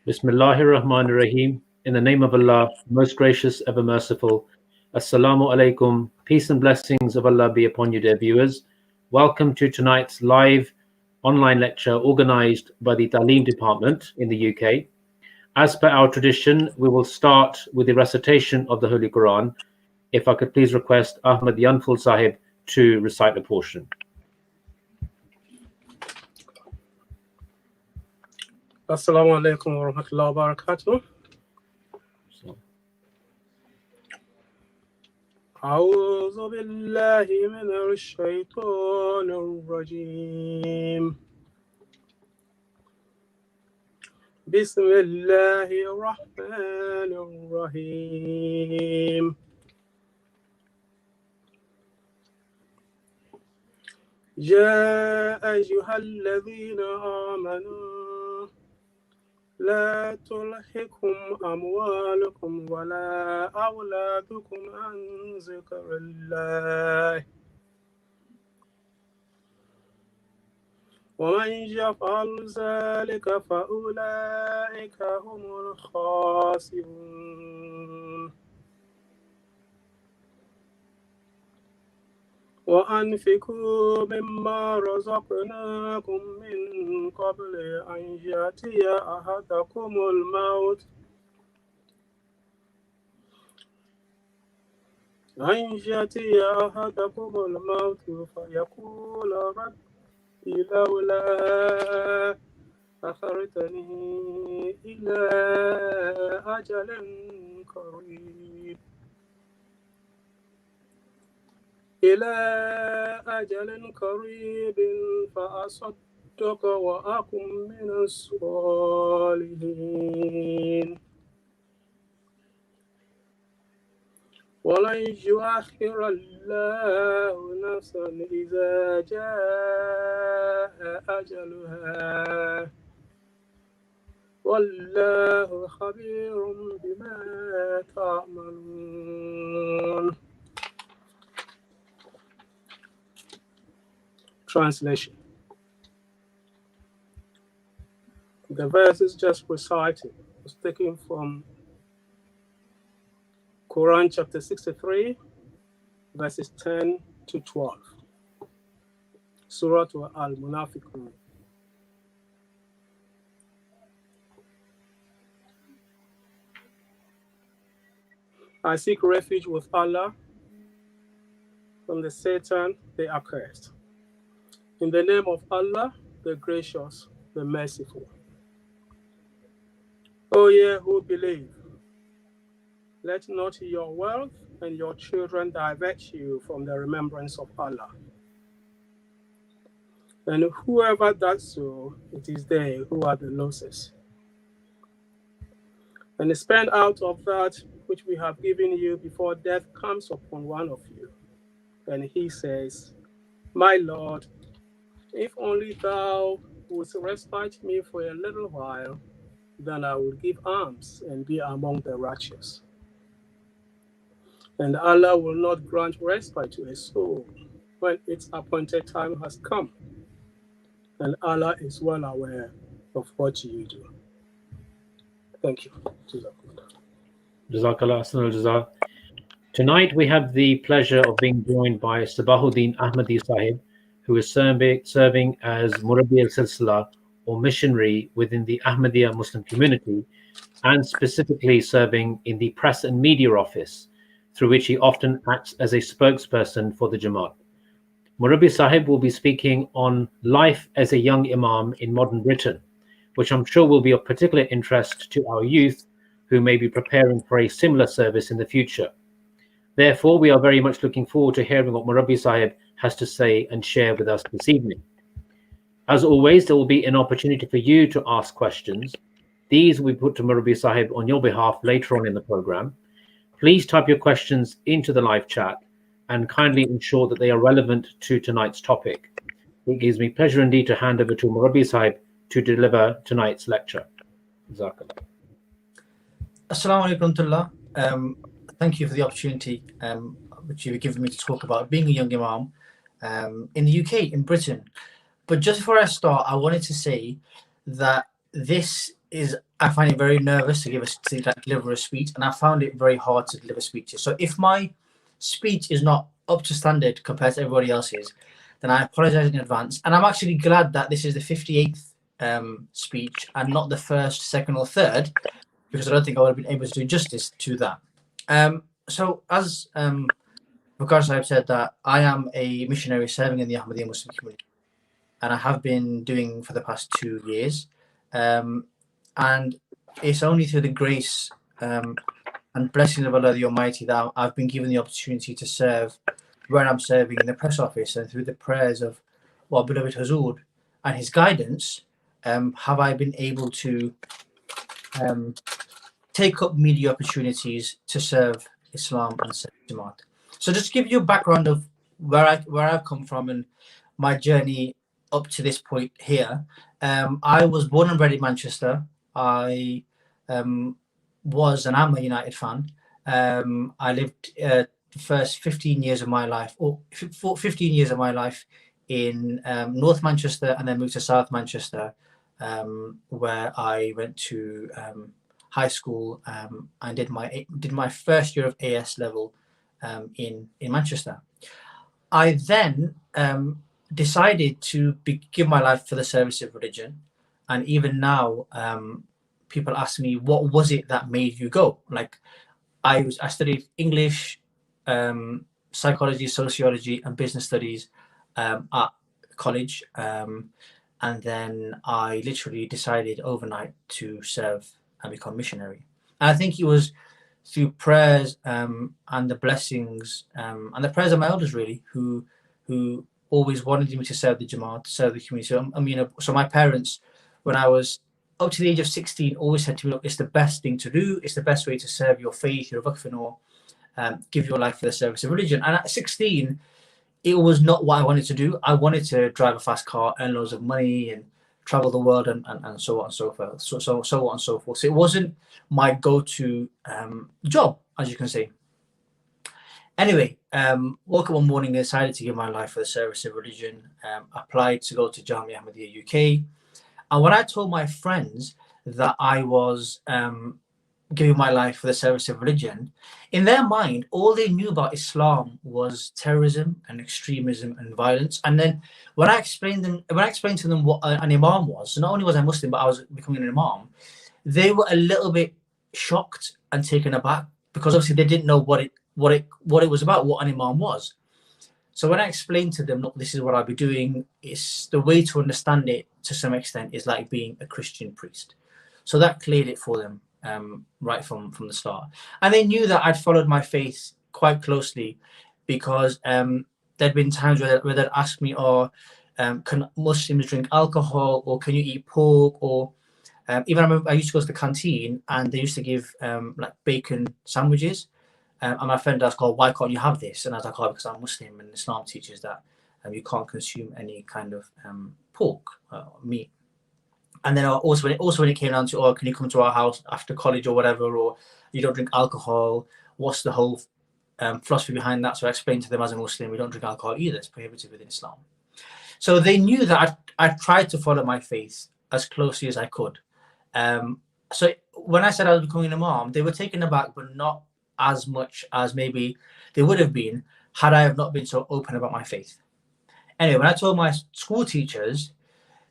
Bismillahir-Rahmanir-Rahim. In the name of Allah, most gracious, ever merciful. Assalamu alaikum. Peace and blessings of Allah be upon you, dear viewers. Welcome to tonight's live online lecture organized by the Taaleem Department in the UK. As per our tradition, we will start with the recitation of the Holy Quran. If I could please request Ahmad Yanful Sahib to recite a portion. Assalamu alaikum wa rahmatullahi wa barakatuh. أعوذ بالله من الشيطان الرجيم. بسم الله الرحمن الرحيم. يا أيها الذين آمنوا لا تلهكم أموالكم ولا أولادكم عن ذكر الله ومن يفعل ذلك فأولئك هم الخاسرون. وأنفقوا مما رزقناكم من قبل أن يأتي أحدكم الموت فيقول رب لولا أخرتني إلى أجل قريب فأصدق وأكن من الصالحين. ولن يؤخر الله نفسا إذا جاء أجلها والله خبير بما تعملون. Translation. The verses just recited was taken from Quran chapter 63, verses 10 to 12. Surah Al-Munafiqun. I seek refuge with Allah from the Satan, the accursed. In the name of Allah, the gracious, the merciful. O ye who believe, let not your wealth and your children divert you from the remembrance of Allah. And whoever does so, it is they who are the losers. And spend out of that which we have given you before death comes upon one of you. And he says, my Lord, if only thou wouldst respite me for a little while, then I would give alms and be among the righteous. And Allah will not grant respite to a soul when its appointed time has come. And Allah is well aware of what you do. Thank you. Jazakallah Ahsanul Jazak. Tonight we have the pleasure of being joined by Sabahuddin Ahmedi Sahib, who is serving as Murrabi-e-Silsila or missionary within the Ahmadiyya Muslim community, and specifically serving in the press and media office, through which he often acts as a spokesperson for the Jamaat. Murrabi Sahib will be speaking on life as a young Imam in modern Britain, which I'm sure will be of particular interest to our youth who may be preparing for a similar service in the future. Therefore, we are very much looking forward to hearing what Murrabi Sahib has to say and share with us this evening. As always, there will be an opportunity for you to ask questions. These will be put to Murrabi Sahib on your behalf later on in the program. Please type your questions into the live chat and kindly ensure that they are relevant to tonight's topic. It gives me pleasure indeed to hand over to Murrabi Sahib to deliver tonight's lecture. Jazakallah. Assalamu alaikum tullah. Thank you for the opportunity which you've given me to talk about being a young Imam in the UK, in Britain. But just before I start, I wanted to say that this is I find it very nervous to deliver a speech, and I found it very hard to deliver speeches. So if my speech is not up to standard compared to everybody else's, then I apologize in advance. And I'm actually glad that this is the 58th speech and not the first, second, or third, because I don't think I would have been able to do justice to that. So as Sahib said, that I am a missionary serving in the Ahmedi Muslim community, and I have been doing for the past 2 years. And it's only through the grace and blessings of Allah the Almighty that I've been given the opportunity to serve where I'm serving in the press office, and through the prayers of our beloved Hazur and his guidance, have I been able to take up media opportunities to serve Islam and serve Jamaat. So just to give you a background of where I've come from and my journey up to this point here. I was born and bred in Manchester. I was and am a United fan. I lived the first 15 years of my life, or 15 years of my life, in North Manchester, and then moved to South Manchester, where I went to high school and did my first year of AS level in Manchester. I then decided to give my life for the service of religion, and even now, people ask me, what was it that made you go? Like, I studied English, psychology, sociology, and business studies at college, and then I literally decided overnight to serve and become missionary. And I think it was through prayers and the blessings and the prayers of my elders, really, who always wanted me to serve the Jamaat, to serve the community. So my parents, when I was up to the age of 16, always said to me, look, it's the best thing to do. It's the best way to serve your faith, your vakfin, give your life for the service of religion. And at 16, it was not what I wanted to do. I wanted to drive a fast car, earn loads of money, and travel the world, and so on and so forth. So on and so forth. So it wasn't my go-to job, as you can see. Anyway, woke up one morning and decided to give my life for the service of religion. Applied to go to Jamia Ahmadiyya UK. And when I told my friends that I was giving my life for the service of religion, in their mind, all they knew about Islam was terrorism and extremism and violence. And then when I explained to them what an imam was, so not only was I Muslim, but I was becoming an imam, they were a little bit shocked and taken aback, because obviously they didn't know what it was about, what an imam was. So when I explained to them, look, this is what I'll be doing, it's the way to understand it to some extent is like being a Christian priest. So that cleared it for them right from the start. And they knew that I'd followed my faith quite closely, because there'd been times where they'd ask me, can Muslims drink alcohol, or can you eat pork, or even I remember I used to go to the canteen and they used to give like bacon sandwiches. And my friend asked, why can't you have this? And I was like, because I'm Muslim, and Islam teaches that you can't consume any kind of pork, meat. And then also when it came down to, can you come to our house after college or whatever, or you don't drink alcohol, what's the whole philosophy behind that? So I explained to them, as a Muslim, we don't drink alcohol either, it's prohibited within Islam. So they knew that I tried to follow my faith as closely as I could. So when I said I was becoming an imam, they were taken aback, but not as much as maybe they would have been had I have not been so open about my faith. Anyway, when I told my school teachers,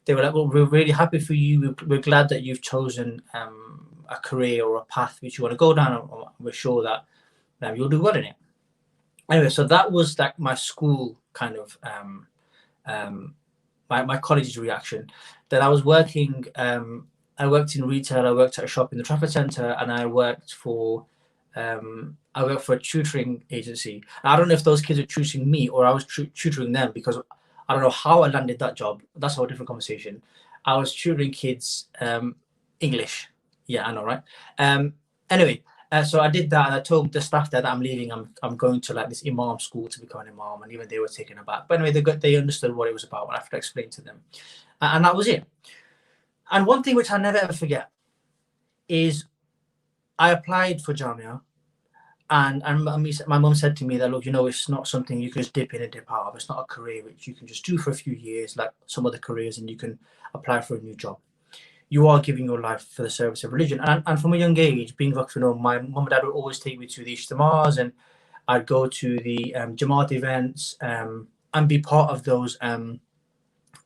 they were like, well, we're really happy for you. We're glad that you've chosen a career or a path which you want to go down, and we're sure that you'll do well in it. Anyway, so that was like my school kind of, my college's reaction. Then I was working, I worked in retail, I worked at a shop in the Trafford Centre, and I worked for a tutoring agency. And I don't know if those kids were tutoring me or I was tutoring them, because I don't know how I landed that job. That's a whole different conversation. I was tutoring kids English. Yeah, I know, right? Anyway, so I did that, and I told the staff there that I'm leaving. I'm going to like this imam school to become an imam, and even they were taken aback. But anyway, they understood what it was about, and I have to explain to them, and that was it. And one thing which I never ever forget is I applied for Jamia, and my mum said to me that, look, it's not something you can just dip in and dip out of. It's not a career which you can just do for a few years like some other careers and you can apply for a new job. you are giving your life for the service of religion. And from a young age, being Vakfino, my mum and dad would always take me to the Ijtimars, and I'd go to the Jamaat events and be part of those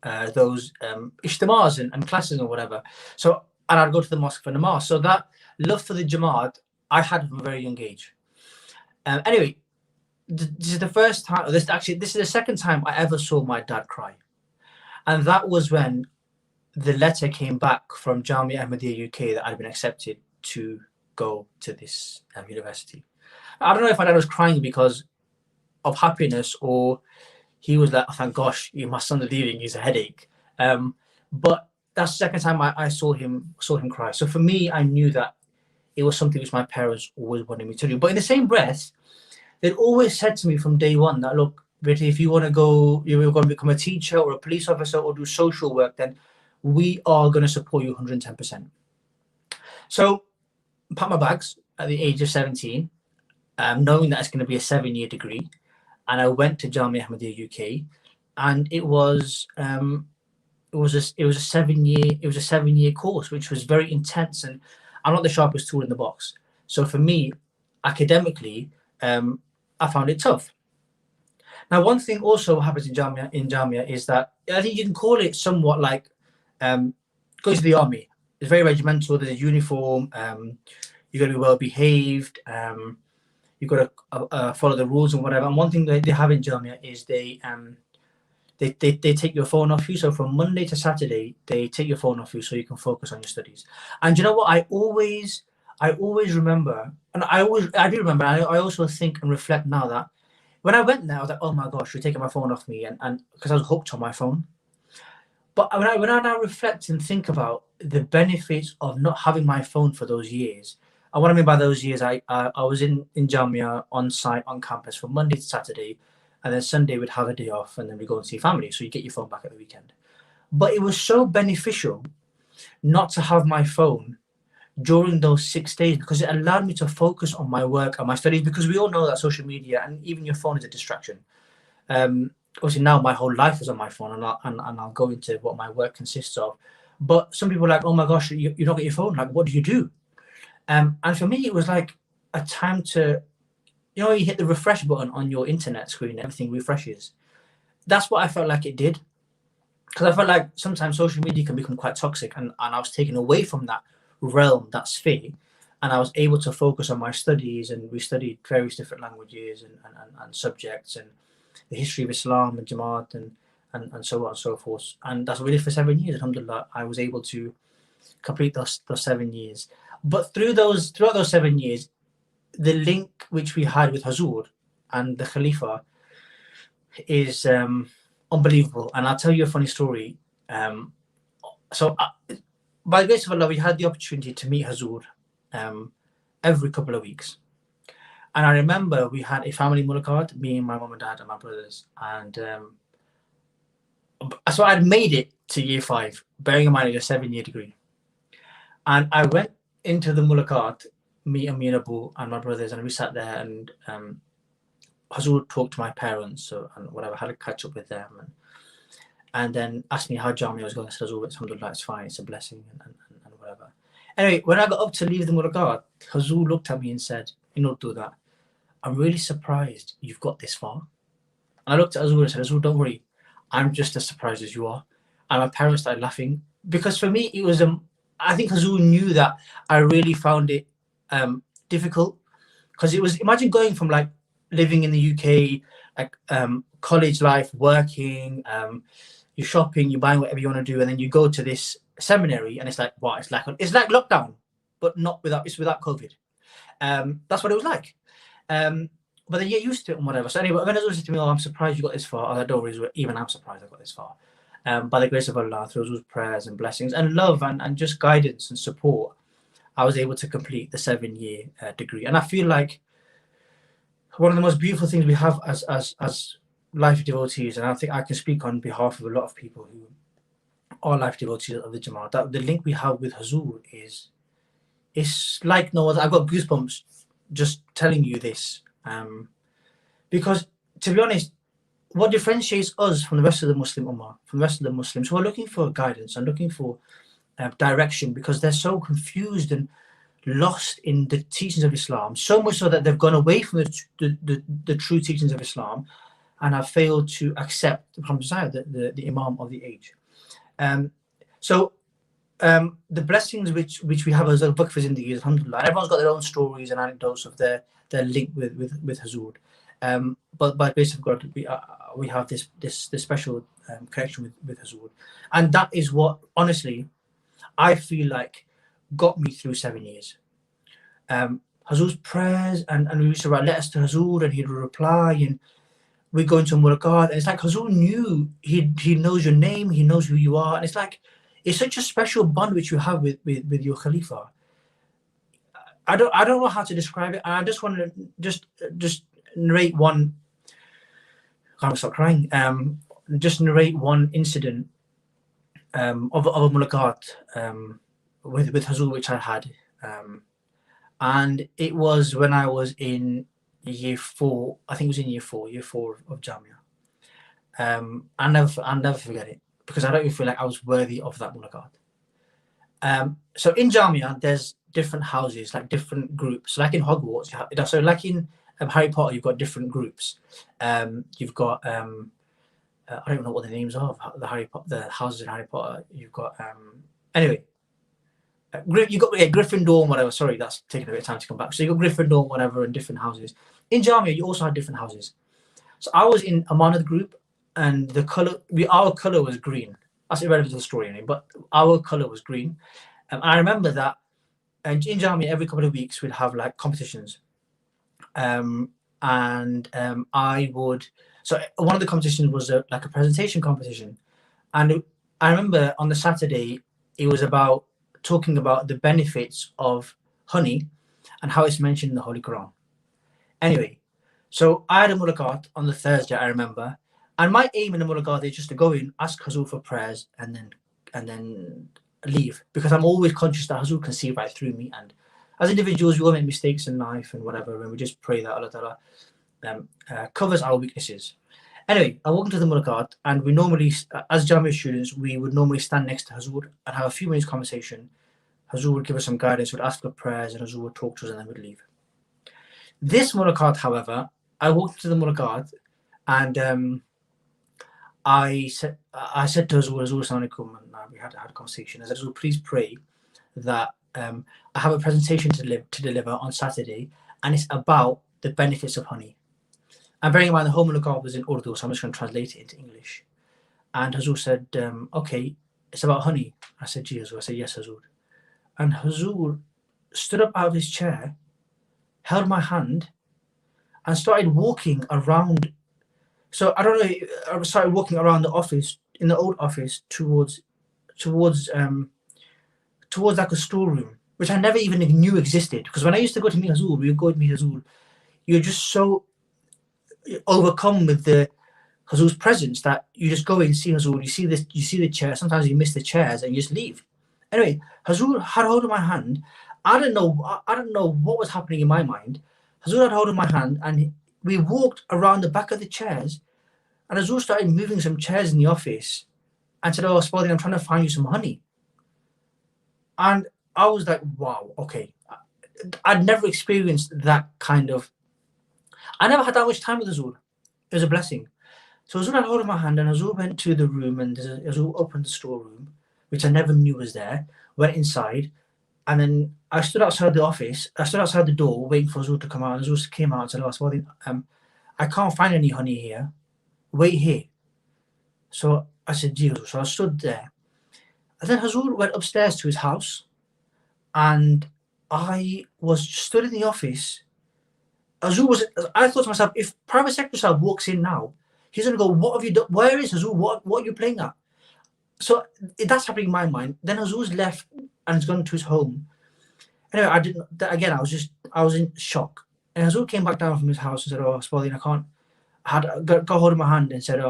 Ijtimars and classes and whatever. So, and I'd go to the mosque for namaz. So that love for the Jamaat I had from a very young age. Anyway, this is the first time. This is the second time I ever saw my dad cry, and that was when the letter came back from Jamia Ahmedi UK that I'd been accepted to go to this university. I don't know if my dad was crying because of happiness, or he was like, oh, thank gosh, my son's leaving, he's a headache. But that's the second time I saw him cry. So for me, I knew that it was something which my parents always wanted me to do. But in the same breath, they'd always said to me from day one that, look, Betty, if you want to go, you're going to become a teacher or a police officer or do social work, then we are going to support you 110%. So I packed my bags at the age of 17, knowing that it's going to be a 7-year degree. And I went to Jamia Ahmadiyya UK, and it was a 7-year course, which was very intense, and I'm not the sharpest tool in the box. So for me, academically, I found it tough. Now, one thing also happens in Jamia is that I think you can call it somewhat like going to the army. It's very regimental. There's a uniform. You've got to be well behaved. You've got to follow the rules and whatever. And one thing that they have in Jamia is they take your phone off you. So from Monday to Saturday, they take your phone off you so you can focus on your studies. And you know what? I always remember, and I do remember. I also think and reflect now that when I went there, I was like, oh my gosh, you're taking my phone off me, and because I was hooked on my phone. But when I now reflect and think about the benefits of not having my phone for those years, and what I mean by those years, I was in Jamia on site on campus from Monday to Saturday, and then Sunday we'd have a day off, and then we go and see family. So you get your phone back at the weekend. But it was so beneficial not to have my phone during those 6 days, because it allowed me to focus on my work and my studies, because we all know that social media and even your phone is a distraction. Obviously now my whole life is on my phone, and I'll go into what my work consists of. But some people are like, oh my gosh, you don't get your phone. Like, what do you do? And for me, it was like a time to, you hit the refresh button on your internet screen, everything refreshes. That's what I felt like it did. Because I felt like sometimes social media can become quite toxic, and I was taken away from that realm, that sphere, and I was able to focus on my studies, and we studied various different languages and subjects, and the history of Islam and Jamaat and so on and so forth. And that's what we did for 7 years. Alhamdulillah, I was able to complete those 7 years. But throughout those 7 years, the link which we had with Hazur and the Khalifa is unbelievable. And I'll tell you a funny story. So by the grace of Allah, we had the opportunity to meet Hazur every couple of weeks. And I remember we had a family mulaqat, me and my mum and dad and my brothers. And so I'd made it to year 5, bearing in mind it's a 7-year degree. And I went into the mulaqat, me and Abu and my brothers, and we sat there, and Hazur talked to my parents, and whatever, had a catch up with them, and then asked me how Jamia was going. I said, alhamdulillah, it's fine, it's a blessing, and whatever. Anyway, when I got up to leave the mulaqat, Hazur looked at me and said, do that. I'm really surprised you've got this far. And I looked at Hazur and said, Hazur, don't worry, I'm just as surprised as you are. And my parents started laughing, because for me, it was I think Hazur knew that I really found it difficult, because it was, imagine going from like living in the UK, like college life, working, you're shopping, you're buying whatever you want to do, and then you go to this seminary, and it's like, wow, it's like lockdown, but it's without COVID. That's what it was like. But then you get used to it and whatever. So anyway, when Hazur said to me, oh, I'm surprised you got this far, I was like, don't worry, even I'm surprised I got this far. By the grace of Allah, through Hazur's prayers and blessings and love and just guidance and support, I was able to complete the 7-year degree. And I feel like one of the most beautiful things we have as life devotees, and I think I can speak on behalf of a lot of people who are life devotees of the Jamaat, that the link we have with Hazur is like no other. I've got goosebumps just telling you this, because to be honest, what differentiates us from the rest of the Muslim Ummah, from the rest of the Muslims who are looking for guidance and looking for direction, because they're so confused and lost in the teachings of Islam, so much so that they've gone away from the true teachings of Islam and have failed to accept the Prophet Messiah, the Imam of the age. So the blessings which we have as al-Bakr in the years, alhamdulillah, everyone's got their own stories and anecdotes of their link with Hazur. But by grace of God, we have this special connection with Hazur, and that is what honestly I feel like got me through 7 years. Hazur's prayers, and we used to write letters to Hazur, and he'd reply, and we go into Muraqat, and it's like Hazur knew, he knows your name, he knows who you are, and it's like it's such a special bond which you have with your Khalifa. I don't know how to describe it. I just want to just narrate one. I can't stop crying. Just narrate one incident of a Muraqat with Hazur which I had, and it was when I was in year 4. I think it was in year 4 of Jamia. I'll never forget it, because I don't even feel like I was worthy of that Muraqat. So in Jamia, there's different houses, like different groups. Like in Hogwarts, so like in Harry Potter, you've got different groups. You've got I don't even know what the names are of the houses in Harry Potter. You've got anyway. You got Gryffindor and whatever. Sorry, that's taking a bit of time to come back. So you got Gryffindor and whatever and different houses. In Jamia, you also had different houses. So I was in Amanat group, and our color was green. That's irrelevant to the story anyway, but our color was green. I remember that, and in Jamia, every couple of weeks we'd have like competitions. I would. So one of the competitions was like a presentation competition, and I remember on the Saturday it was about talking about the benefits of honey and how it's mentioned in the Holy Quran. Anyway, so I had a Muraqat on the Thursday, I remember, and my aim in the Muraqat is just to go in, ask Hazur for prayers, and then leave, because I'm always conscious that Hazur can see right through me, and as individuals we all make mistakes in life and whatever, and we just pray that Allah Ta'ala covers our weaknesses. Anyway, I walked into the Muraqat, and we normally, as Jamia students, we would normally stand next to Hazur and have a few minutes conversation. Hazur would give us some guidance, would ask for prayers, and Hazur would talk to us, and then we'd leave. This Muraqat, however, I walked into the Muraqat, and I said to Hazur, Assalamu alaikum, and we had a conversation. I said, Hazur, please pray that I have a presentation to deliver on Saturday, and it's about the benefits of honey. And bearing in mind the whole Muraqat was in Urdu, so I'm just going to translate it into English. And Hazur said, okay, it's about honey. I said, gee, Hazur. I said, yes, Hazur. And Hazur stood up out of his chair, held my hand, and started walking around. So I don't know, I started walking around the office, in the old office, towards like a storeroom, which I never even knew existed. Because when I used to go to meet Hazur, we would go to meet Hazur, you're just so overcome with the Hazur's presence that you just go in and see Hazur, you see the chair, sometimes you miss the chairs and you just leave. Anyway, Hazur had hold of my hand. I don't know what was happening in my mind. Hazur had hold of my hand, and we walked around the back of the chairs, and Hazur started moving some chairs in the office and said, oh, Spalding, I'm trying to find you some honey. And I was like, wow, okay. I'd never experienced that kind of, I never had that much time with Hazur. It was a blessing. So Hazur had hold of my hand, and Hazur went to the room, and Hazur opened the storeroom, which I never knew was there, went inside, and then I stood outside the office. I stood outside the door waiting for Hazur to come out. And Hazur came out and said, oh, Spalding, I can't find any honey here. Wait here. So I said, gee, Hazur. So I stood there. And then Hazur went upstairs to his house, and I was stood in the office. I thought to myself, if Private Secretary walks in now, he's going to go, what have you done? Where is Hazur? What are you playing at? So that's happening in my mind. Then Hazur's left and has gone to his home. Anyway, I was in shock. And Hazur came back down from his house and said, oh, Spalding, got hold of my hand and said,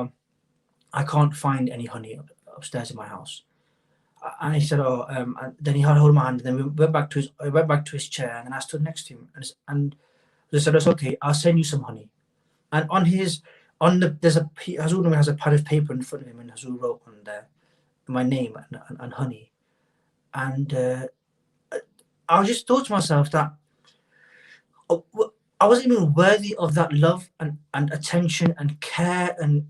I can't find any honey upstairs in my house. And he said, and then he had hold of my hand, and then we went back to his chair, and then I stood next to him, and they said, it's okay, I'll send you some honey. And Hazur has a pad of paper in front of him, and Hazur wrote on there my name and honey. And I just thought to myself that I wasn't even worthy of that love and attention and care and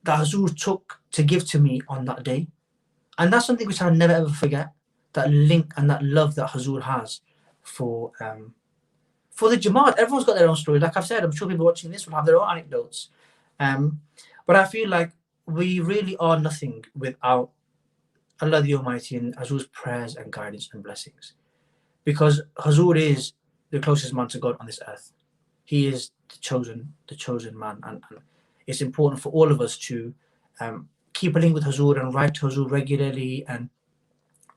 that Hazur took to give to me on that day. And that's something which I'll never ever forget, that link and that love that Hazur has for the Jamaat. Everyone's got their own story. Like I've said, I'm sure people watching this will have their own anecdotes. But I feel like we really are nothing without Allah the Almighty and Hazur's prayers and guidance and blessings. Because Hazur is the closest man to God on this earth. He is the chosen man. And it's important for all of us to keep a link with Hazur and write to Hazur regularly and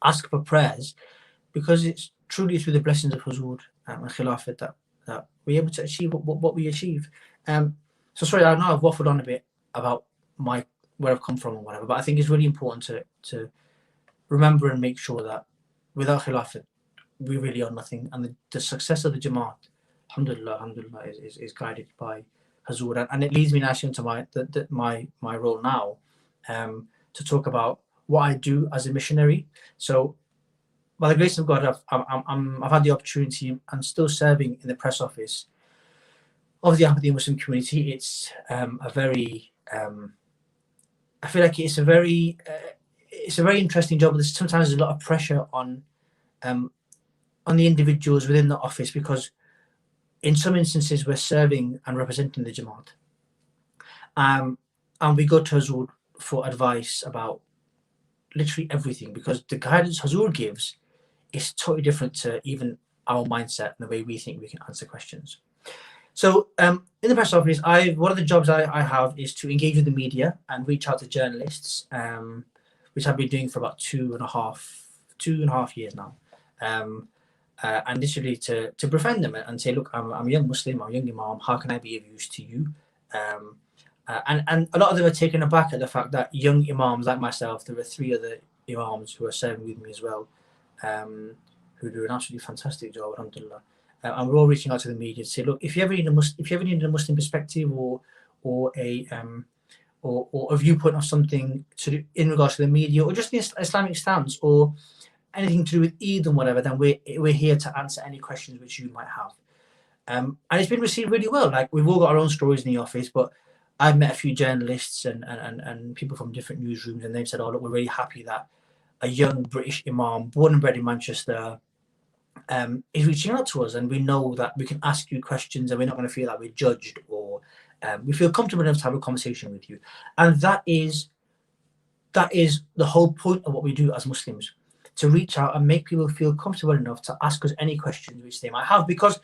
ask for prayers, because it's truly through the blessings of Hazur and Khilafat that we're able to achieve what we achieve. So sorry, I know I've waffled on a bit about where I've come from or whatever, but I think it's really important to remember and make sure that without Khilafat, we really are nothing. And the success of the Jamaat, alhamdulillah, is guided by Hazur. And it leads me naturally into my role now, to talk about what I do as a missionary. So by the grace of God, I've had the opportunity and still serving in the press office of the Ahmedi Muslim community. It's a very, I feel like it's a very interesting job. Sometimes there's a lot of pressure on the individuals within the office, because in some instances we're serving and representing the Jamaat, and we go to Hazur for advice about literally everything, because the guidance Hazur gives is totally different to even our mindset and the way we think we can answer questions. So in the press office, one of the jobs I have is to engage with the media and reach out to journalists, which I've been doing for about two and a half years now. And literally to befriend them and say, look, I'm a young Muslim, I'm a young Imam, how can I be of use to you? And a lot of them are taken aback at the fact that young Imams like myself, there were 3 other Imams who are serving with me as well, who do an absolutely fantastic job, alhamdulillah. And we're all reaching out to the media to say, look, if you ever need a Muslim perspective or a viewpoint of something in regards to the media, or just the Islamic stance, or anything to do with Eid and whatever, then we're here to answer any questions which you might have. And it's been received really well. Like, we've all got our own stories in the office, but I've met a few journalists and people from different newsrooms, and they've said, oh, look, we're really happy that a young British Imam, born and bred in Manchester, is reaching out to us, and we know that we can ask you questions and we're not going to feel that we're judged, or we feel comfortable enough to have a conversation with you. And that is the whole point of what we do as Muslims, to reach out and make people feel comfortable enough to ask us any questions which they might have, because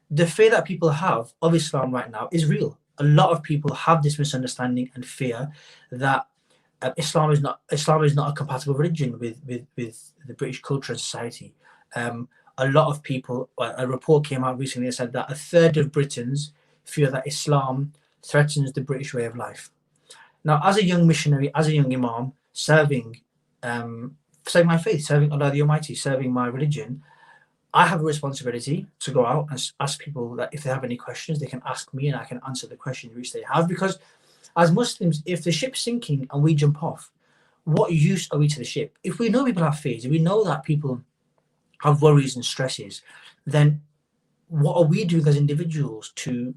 the fear that people have of Islam right now is real. A lot of people have this misunderstanding and fear that Islam is not a compatible religion with the British culture and society. A lot of people, a report came out recently that said that 1/3 of Britons fear that Islam threatens the British way of life. Now, as a young missionary, as a young Imam, serving my faith, serving Allah the Almighty, serving my religion, I have a responsibility to go out and ask people that if they have any questions, they can ask me and I can answer the questions which they have. Because as Muslims, if the ship's sinking and we jump off, what use are we to the ship? If we know people have fears, if we know that people have worries and stresses, then what are we doing as individuals to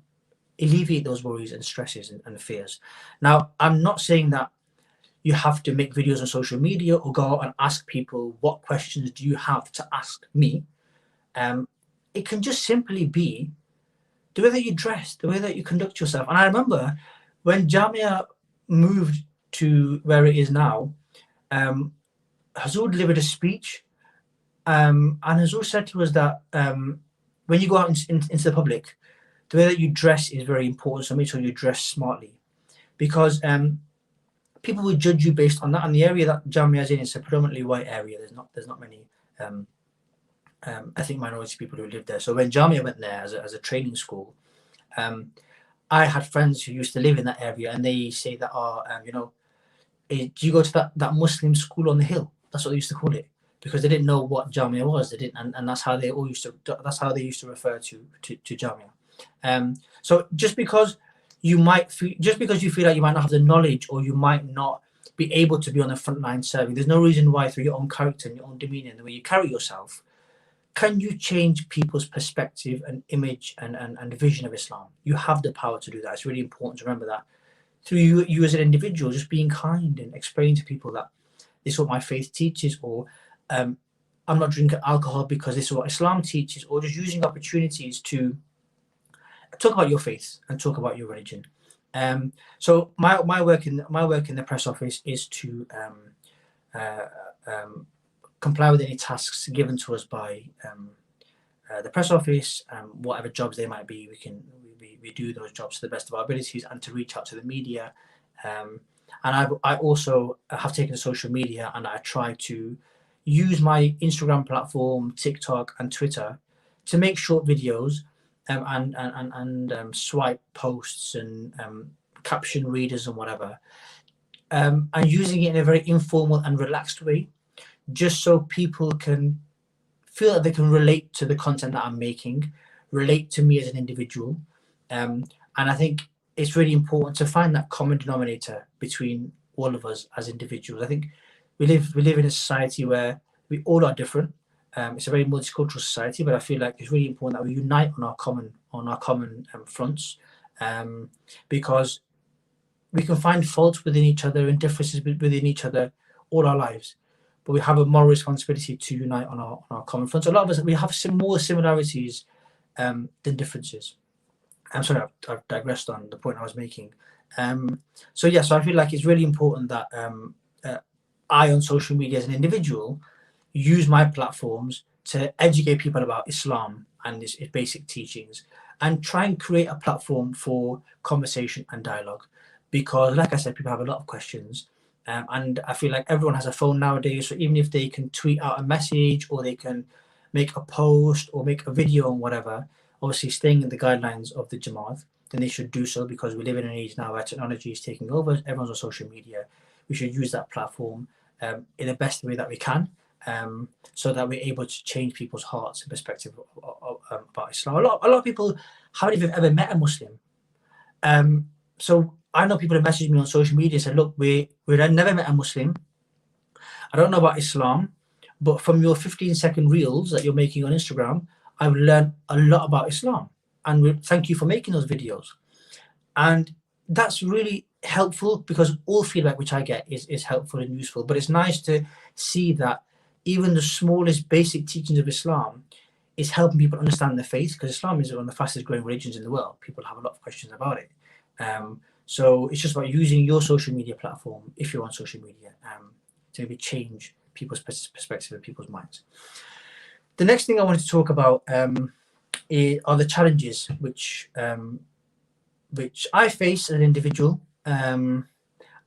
alleviate those worries and stresses and fears? Now, I'm not saying that you have to make videos on social media or go out and ask people, what questions do you have to ask me? It can just simply be the way that you dress, the way that you conduct yourself. And I remember when Jamia moved to where it is now, Hazur delivered a speech, and Hazur said to us that when you go out into the public, the way that you dress is very important, so make sure you dress smartly, because people will judge you based on that. And the area that Jamia is in is a predominantly white area. There's not many ethnic minority people who live there. So when Jamia went there as a training school, I had friends who used to live in that area, and they say that, do you go to that Muslim school on the hill? That's what they used to call it, because they didn't know what Jamia was. They didn't, and that's how they used to refer to Jamia. So just because you feel like you might not have the knowledge, or you might not be able to be on the front line serving. There's no reason why, through your own character and your own demeanor and the way you carry yourself, can you change people's perspective and image and vision of Islam. You have the power to do that. It's really important to remember that. Through you as an individual, just being kind and explaining to people that this is what my faith teaches, or I'm not drinking alcohol because this is what Islam teaches, or just using opportunities to talk about your faith and talk about your religion. So my work in the press office is to comply with any tasks given to us by the press office, whatever jobs they might be. We do those jobs to the best of our abilities, and to reach out to the media. And I also have taken to social media, and I try to use my Instagram platform, TikTok, and Twitter to make short videos and swipe posts and caption readers and whatever, and using it in a very informal and relaxed way, just so people can feel that they can relate to the content that I'm making, relate to me as an individual. And I think it's really important to find that common denominator between all of us as individuals. I think we live in a society where we all are different. It's a very multicultural society, but I feel like it's really important that we unite on our common fronts, because we can find faults within each other and differences within each other all our lives, but we have a moral responsibility to unite on our common fronts. A lot of us, we have more similarities than differences. I'm sorry, I've digressed on the point I was making. So I feel like it's really important that I, on social media as an individual, use my platforms to educate people about Islam and its basic teachings, and try and create a platform for conversation and dialogue. Because, like I said, people have a lot of questions, and I feel like everyone has a phone nowadays. So even if they can tweet out a message, or they can make a post or make a video and whatever, obviously staying in the guidelines of the Jamaat, then they should do so, because we live in an age now where technology is taking over. Everyone's on social media. We should use that platform in the best way that we can, so that we're able to change people's hearts and perspective about Islam. A lot of people haven't even ever met a Muslim. So I know people have messaged me on social media and said, look, we've never met a Muslim. I don't know about Islam, but from your 15-second reels that you're making on Instagram, I've learned a lot about Islam, and thank you for making those videos. And that's really helpful, because all feedback which I get is helpful and useful. But it's nice to see that even the smallest basic teachings of Islam is helping people understand their faith, because Islam is one of the fastest growing religions in the world. People have a lot of questions about it. So it's just about using your social media platform, if you're on social media, to maybe change people's perspective and people's minds. The next thing I wanted to talk about are the challenges which I face as an individual, and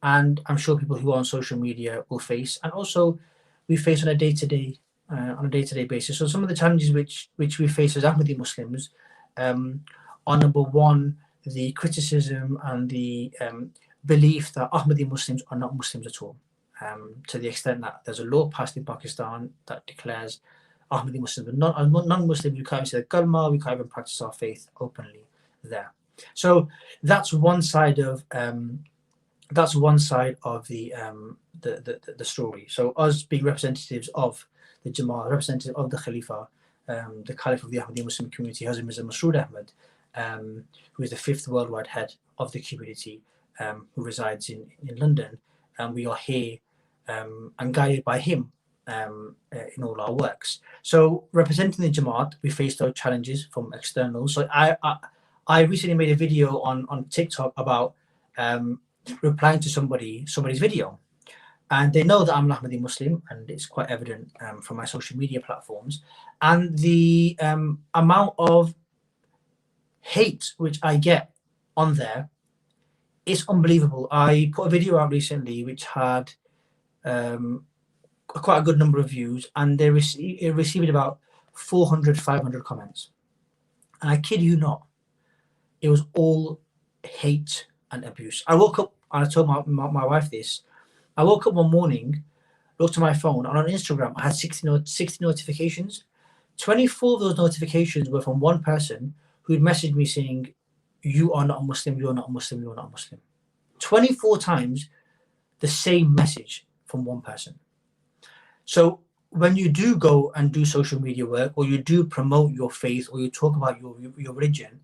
I'm sure people who are on social media will face, and also we face on a day-to-day basis. So some of the challenges which we face as Ahmedi Muslims are, number one, the criticism and the belief that Ahmedi Muslims are not Muslims at all, to the extent that there's a law passed in Pakistan that declares Ahmedi Muslims are non-Muslims. We can't even say the kalma, we can't even practice our faith openly there. So that's one side of the story. So us being representatives of the Jamaat, representative of the Khalifa, the Caliph of the Ahmedi Muslim community, Hazrat Mirza Masroor Ahmad, who is the 5th worldwide head of the community, who resides in London, and we are here and guided by him in all our works. So representing the Jamaat, we face those challenges from externals. So I recently made a video on TikTok about replying to somebody's video, and they know that I'm an Ahmedi Muslim, and it's quite evident from my social media platforms. And the amount of hate which I get on there is unbelievable. I put a video out recently which had quite a good number of views, and it received about 400, 500 comments. And I kid you not, it was all hate and abuse. I woke up, and I told my wife this. I woke up one morning, looked at my phone, and on Instagram I had 60 notifications. 24 of those notifications were from one person who'd messaged me saying, "You are not a Muslim, you are not a Muslim, you are not a Muslim." 24 times the same message from one person. So when you do go and do social media work, or you do promote your faith, or you talk about your religion,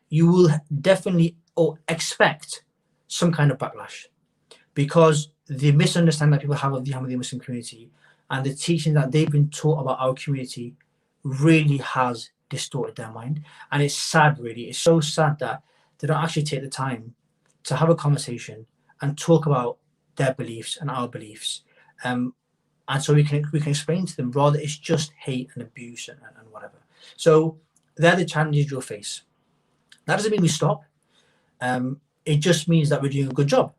you will definitely or expect some kind of backlash, because the misunderstanding that people have of the Ahmadi Muslim community and the teaching that they've been taught about our community really has distorted their mind. And it's sad, really. It's so sad that they don't actually take the time to have a conversation and talk about their beliefs and our beliefs. And so we can explain to them, rather it's just hate and abuse and whatever. So they're the challenges you'll face. That doesn't mean we stop. It just means that we're doing a good job.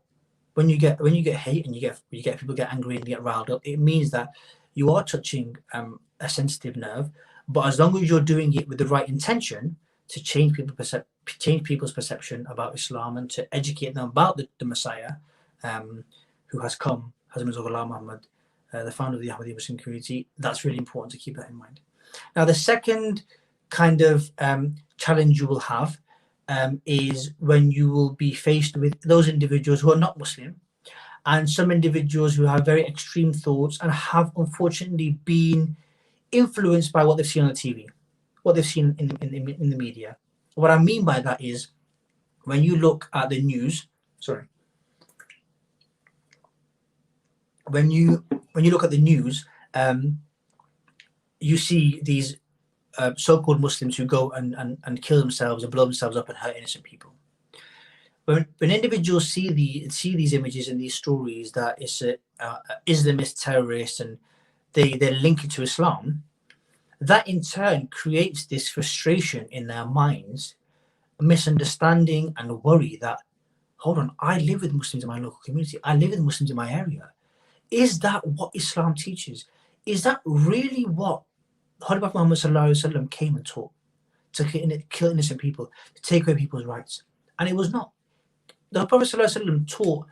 When you get hate and you get people get angry and get riled up, it means that you are touching a sensitive nerve. But as long as you're doing it with the right intention to change people's perception about Islam and to educate them about the Messiah who has come, Hazrat Ghulam Ahmad, the founder of the Ahmadi Muslim community, that's really important to keep that in mind. Now, the second kind of challenge you will have is when you will be faced with those individuals who are not Muslim, and some individuals who have very extreme thoughts and have unfortunately been influenced by what they've seen on the TV, what they've seen in the media. What I mean by that is, when you look at the news, when you look at the news, you see these so-called Muslims who go and kill themselves and blow themselves up and hurt innocent people. When individuals see these images and these stories that it's a Islamist terrorist and they link it to Islam, that in turn creates this frustration in their minds, a misunderstanding and worry that, hold on, I live with Muslims in my local community, I live with Muslims in my area. Is that what Islam teaches? Is that really what Holy Prophet Muhammad ﷺ came and taught? To kill innocent people, to take away people's rights? And it was not. The Prophet ﷺ taught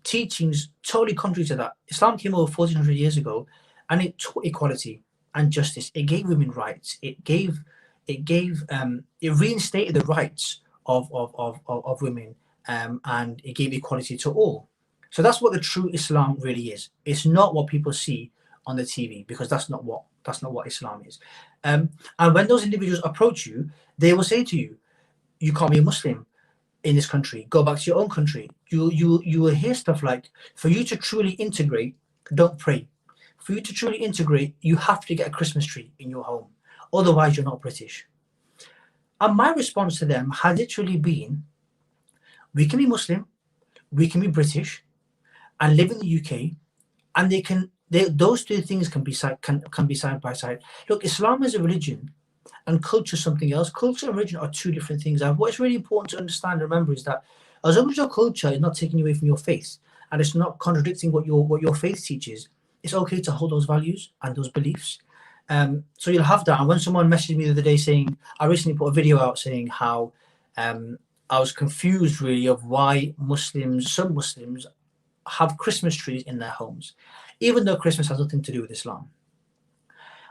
teachings totally contrary to that. Islam came over 1400 years ago, and it taught equality and justice. It gave women rights. It reinstated the rights of women, and it gave equality to all. So that's what the true Islam really is. It's not what people see on the TV, because that's not what Islam is. And when those individuals approach you, they will say to you, "You can't be a Muslim in this country. Go back to your own country." You will hear stuff like, "For you to truly integrate, don't pray. For you to truly integrate, you have to get a Christmas tree in your home. Otherwise, you're not British." And my response to them has literally been, we can be Muslim, we can be British, and live in the UK, and those two things can be side by side. Look, Islam is a religion, and culture is something else. Culture and religion are two different things. And what's really important to understand and remember is that as long as your culture is not taking you away from your faith, and it's not contradicting what your faith teaches, it's okay to hold those values and those beliefs. So you'll have that. And when someone messaged me the other day saying, I recently put a video out saying how I was confused really of why some Muslims have Christmas trees in their homes, even though Christmas has nothing to do with Islam.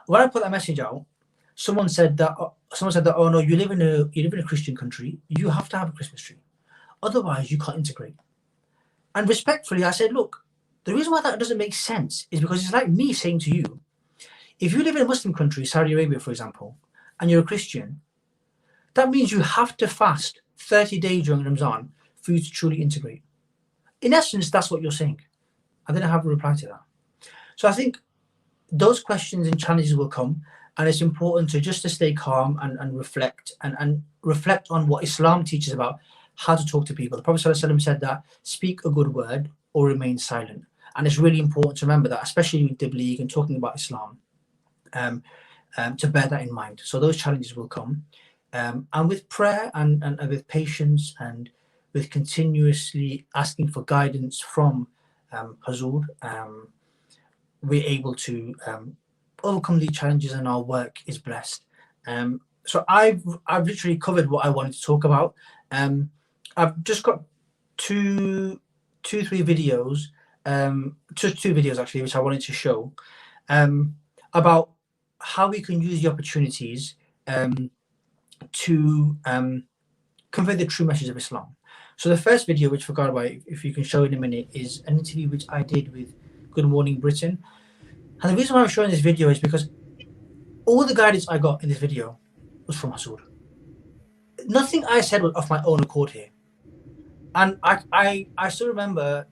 When I put that message out, someone said that, "Oh no, you live in a Christian country. You have to have a Christmas tree, otherwise you can't integrate." And respectfully, I said, "Look, the reason why that doesn't make sense is because it's like me saying to you, if you live in a Muslim country, Saudi Arabia, for example, and you're a Christian, that means you have to fast 30 days during Ramadan for you to truly integrate. In essence, that's what you're saying." I didn't have a reply to that. So I think those questions and challenges will come, and it's important to stay calm and reflect and reflect on what Islam teaches about how to talk to people. The Prophet ﷺ said that speak a good word or remain silent. And it's really important to remember that, especially with Tabligh and talking about Islam, to bear that in mind. So those challenges will come. And with prayer and with patience and with continuously asking for guidance from Hazur, we're able to overcome these challenges, and our work is blessed. So I've literally covered what I wanted to talk about. I've just got two, three videos, just two videos actually, which I wanted to show about how we can use the opportunities to convey the true message of Islam. So the first video, which I forgot about, if you can show in a minute, is an interview which I did with Good Morning Britain. And the reason why I'm showing this video is because all the guidance I got in this video was from Hasoor. Nothing I said was of my own accord here. And I still remember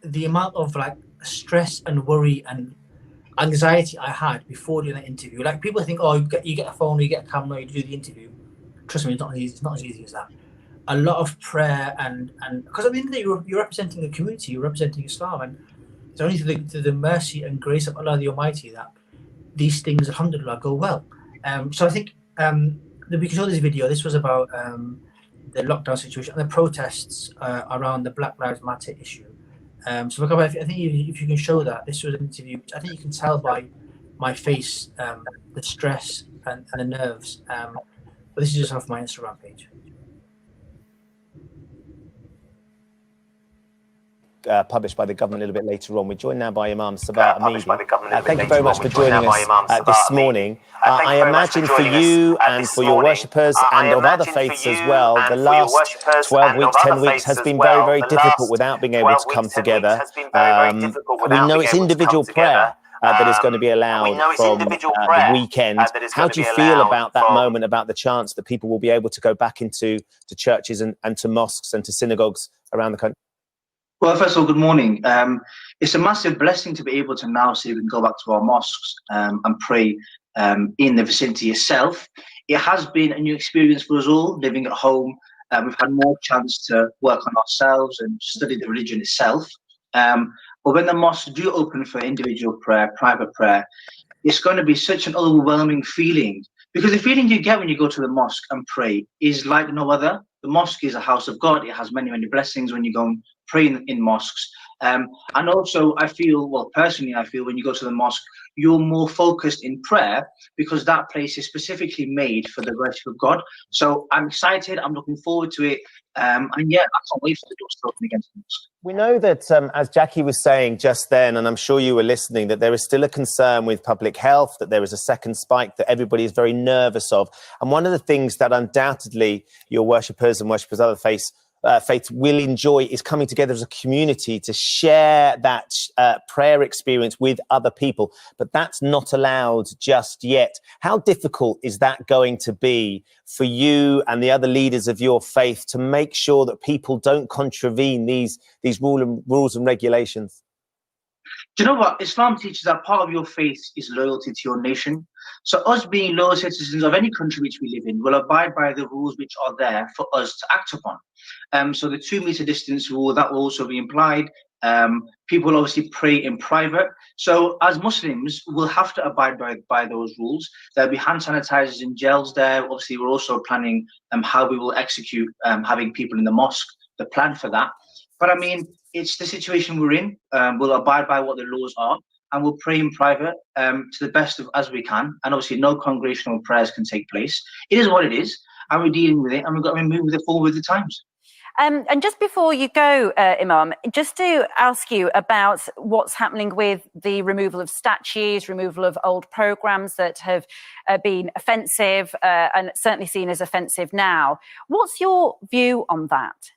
the amount of like stress and worry and anxiety I had before doing that interview. Like people think, oh, you get a phone, you get a camera, you do the interview. Trust me, it's not as easy as that. A lot of prayer and because at the end of the day, you're representing a community, you're representing Islam, and it's only through the mercy and grace of Allah the Almighty that these things, alhamdulillah, go well. So I think we can show this video. This was about the lockdown situation and the protests around the Black Lives Matter issue. So I think if you can show that, this was an interview, which I think you can tell by my face, the stress and the nerves. But this is just off my Instagram page. Published by the government a little bit later on. We're joined now by Imam Sabah Ahmedi. Thank you very much for joining us this morning. I imagine for you and for your worshippers and of other faiths as well, the last 12 weeks, 10 weeks has been very, very difficult without being able to come together. We know it's individual prayer that is going to be allowed from the weekend. How do you feel about that moment, about the chance that people will be able to go back into churches and to mosques and to synagogues around the country? Well, first of all, good morning. It's a massive blessing to be able to now see we can go back to our mosques and pray in the vicinity itself. It has been a new experience for us all, living at home. We've had more chance to work on ourselves and study the religion itself. But when the mosques do open for individual prayer, private prayer, it's going to be such an overwhelming feeling, because the feeling you get when you go to the mosque and pray is like no other. The mosque is a house of God. It has many, many blessings when you go and pray in mosques. And also I feel, well, personally, I feel when you go to the mosque, you're more focused in prayer because that place is specifically made for the worship of God. So I'm excited. I'm looking forward to it. And yeah, I can't wait for the doors to open again. We know that, as Jackie was saying just then, and I'm sure you were listening, that there is still a concern with public health, that there is a second spike that everybody is very nervous of. And one of the things that undoubtedly your worshippers and worshippers of other faiths will enjoy is coming together as a community to share that prayer experience with other people. But that's not allowed just yet. How difficult is that going to be for you and the other leaders of your faith to make sure that people don't contravene these rules and regulations? Do you know what? Islam teaches that part of your faith is loyalty to your nation. So us being loyal citizens of any country which we live in will abide by the rules which are there for us to act upon. So the 2 meter distance rule, that will also be implied. People obviously pray in private. So as Muslims, we'll have to abide by those rules. There'll be hand sanitizers in gels there. Obviously, we're also planning how we will execute having people in the mosque, the plan for that. But I mean, it's the situation we're in. We'll abide by what the laws are, and we'll pray in private to the best of as we can. And obviously, no congregational prayers can take place. It is what it is, and we're dealing with it, and we've got to move with it forward with the times. And just before you go, Imam, just to ask you about what's happening with the removal of statues, removal of old programs that have been offensive and certainly seen as offensive now. What's your view on that?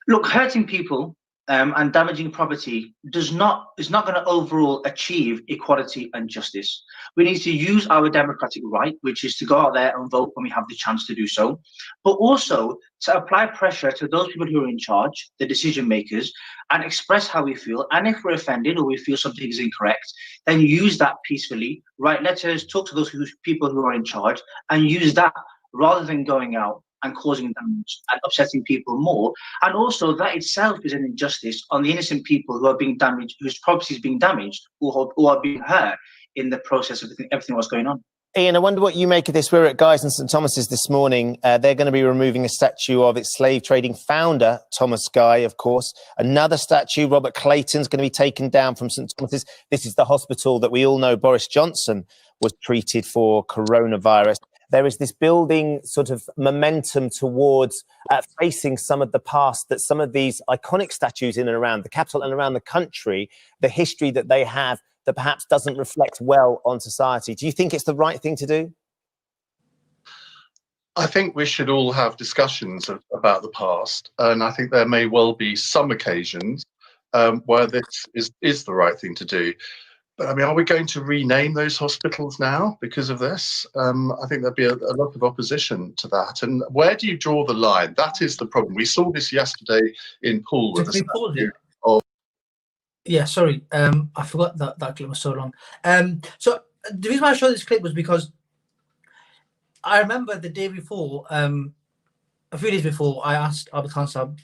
Look, hurting people and damaging property is not going to overall achieve equality and justice. We need to use our democratic right, which is to go out there and vote when we have the chance to do so, but also to apply pressure to those people who are in charge, the decision makers, and express how we feel. And if we're offended or we feel something is incorrect, then use that peacefully, write letters, talk to those people who are in charge, and use that rather than going out and causing damage and upsetting people more. And also that itself is an injustice on the innocent people who are being damaged, whose property is being damaged, who are being hurt in the process of everything that's going on. Ian, I wonder what you make of this. We're at Guy's and St Thomas's this morning. They're going to be removing a statue of its slave trading founder, Thomas Guy, of course. Another statue, Robert Clayton's, going to be taken down from St Thomas's. This is the hospital that we all know Boris Johnson was treated for coronavirus. There is this building sort of momentum towards facing some of the past, that some of these iconic statues in and around the capital and around the country, the history that they have that perhaps doesn't reflect well on society. Do you think it's the right thing to do? I think we should all have discussions about the past, and I think there may well be some occasions where this is the right thing to do. But I mean, are we going to rename those hospitals now because of this? I think there'd be a lot of opposition to that. And where do you draw the line? That is the problem. We saw this yesterday in Poole with the statue of. Yeah, sorry, I forgot that clip was so long. So the reason why I showed this clip was because I remember the day before, a few days before, I asked Abul Khan Sahib,